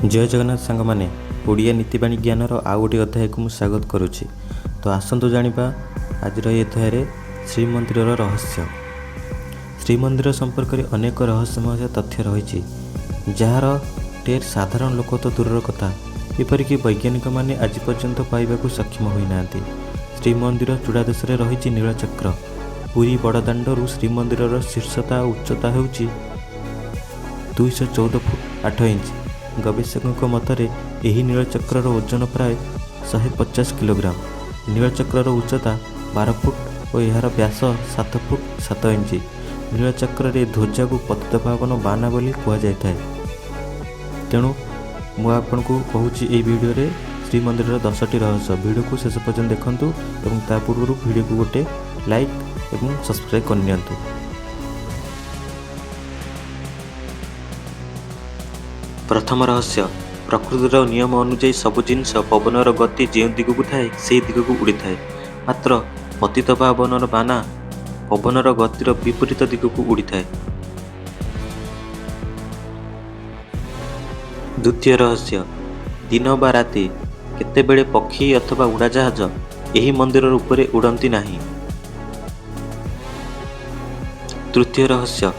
जय जगन्नाथ सांग माने ओडिया नीतिबाणी ज्ञानर आउ गोटे अध्याय को स्वागत करुच्ची। तो आसतु जानिबा आज अध्याय श्रीमंदिर रहस्य। श्रीमंदिर संपर्क में अनेक रहस्यमय तथ्य रही जार टेर साधारण लोक तो दूर कथा एपरिक वैज्ञानिक माने आज पर्यंत पाइबा सक्षम होना। श्रीमंदिर चूड़ादेश रही नीलचक्र। पुरी बड़दाण्डरू श्रीमंदिर शीर्षता उच्चता हो 214 फुट 8 इंच। गवेषकों मतरे यही नीलचक्र ओजन प्राय 150 किलोग्राम। नीलचक्र उच्चता 12 फुट और यार व्यास 7 फुट 7 इंच। नीलचक्र ध्वजा को पतितपावन बाना बोली कहुए। तेणु मुझे कहूँ ये वीडियो रे श्रीमंदिर 10टी रहस्य। वीडियो को शेष पर्यंत देखूँ और पूर्व वीडियो को गोटे लाइक और सब्सक्राइब करनी। प्रथम रहस्य, प्रकृतिर नियम अनुଯାयी सबु जिनस पवनर गति जो दिग को थाए से दिग को उड़ी थाए, मात्र पतितपावनर बाना पवनर गतिर विपरीत दिग को उड़ी थाए। द्वितीय रहस्य, दिन बा राति केतेबेले पक्षी अथवा उड़ाजाहाज यही मंदिर उपरे उड़ती नहीं। तृतीय रहस्य,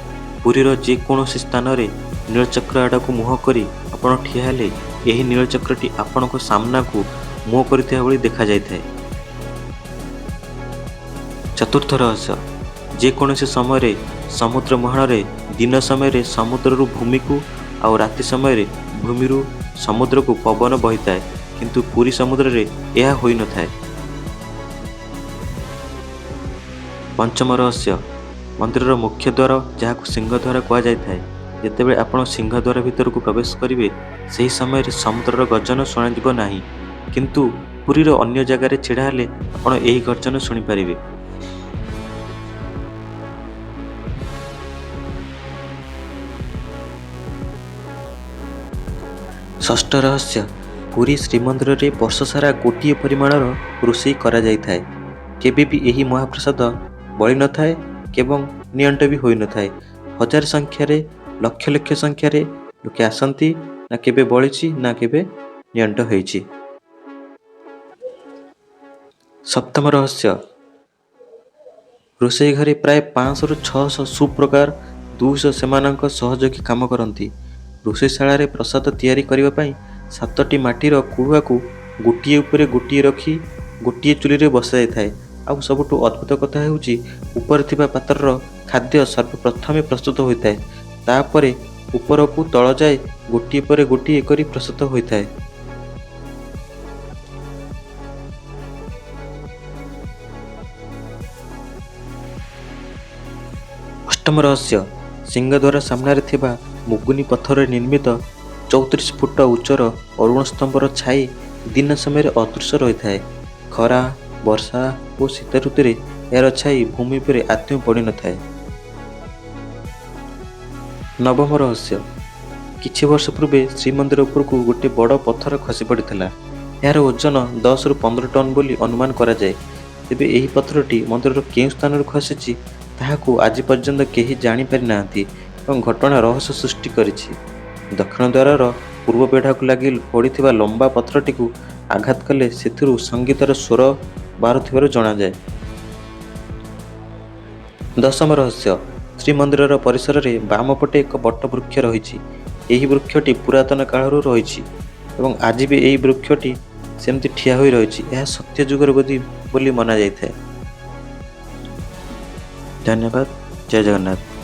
पुरीर जेकोसी स्थान रे नीलचक्र आड़ को मुह करी आपण ठिया हेले यही नीलचक्रटी आपण को सामना को मुह करथिया भली देखा जाय थाए। चतुर्थ रहस्य, जेकोसी समय रे समुद्र मुहाण रे दिन समय रे समुद्र रु भूमि को आ राति समय रे भूमि रु समुद्र को पवन बही थाए, किंतु पुरी समुद्र रे यह होई न थाए। पंचम रहस्य, मंदिर मुख्य द्वार जहाँ सिंह द्वार कह जाय थाए, जेतेबेले आपण सिंह द्वार भीतर को प्रवेश करेंगे सही समय समुद्र गर्जन शुणाଯିब नहीं, किंतु पुरीर अन्य जगार छिड़ा हेले आपण यही गर्जन शुणी पारिबे। षष्ठ रहस्य, पुरी श्रीमंदिर रे वर्ष सारा गोटे परिमाणर रोषेई करा जाय थाए। केबे भी यही महाप्रसाद बळी न थाए एवं नियंट भी होई न थाए। हजार संख्यार लक्ष लक्ष संख्यार लोके आसंती, ना केबे बळीची ना केबे नियंट होईची। सप्तम रहस्य, रोषेई घरे प्राय 500 ରୁ 600 सुप्रकार 200 सेमानक सहयोगी काम करती। रोषेईशाला प्रसाद तैयारी करने पाई 7टी माटीर कुड़ुआ को गोटे उपरे गोटे रखी गोटे चुली रे बसा जाए। आउ सबुठु अद्भुत कथा हेउची ऊपर थिबा पात्रर खाद्य सर्वप्रथमे प्रस्तुत होता है, तापरे ऊपर को तल जाए गोटे पर गोटे करी प्रस्तुत होता है। अष्टम रहस्य, सिंहद्वार सामने थिबा मुगुनी पत्थर निर्मित 34 फुट उच्चर अरुण स्तंभर छाई दिन समय अदृश्य रही थाए। खरा वर्षा और शीत ऋतु रे यार छाई भूमि पर आदौ पड़ न थाए। नवम रहस्य, किछि वर्ष पूर्वे श्रीमंदिर उपर को गोटे बड़ पत्थर खसी पड़ता। यार ओजन 10 ରୁ 15 टन बोली अनुमान करा जाए। तेबे एही पत्थरटी मंदिर केउ स्थान खसी ताहाकू आज पर्यंत केही जानी पारि नांती एवं घटना रहस्य सृष्टि करिछि। दक्षिण द्वार पूर्व बेढ़ा को लगी पड़िथिबा लंबा पत्थरटी को आघात कले सेथिरु संगीतर स्वर बारुथिबार जणा जाए। दशम रहस्य, श्रीमंदिर परिसर में बाम पटे एक बट वृक्ष रही। यही वृक्षटी पुरातन कालरू रही एवं आज भी यही वृक्षटी सेमती ठिया होई रही। यह सत्य जुगर बोधी बोली मना जाए। धन्यवाद। जय जगन्नाथ।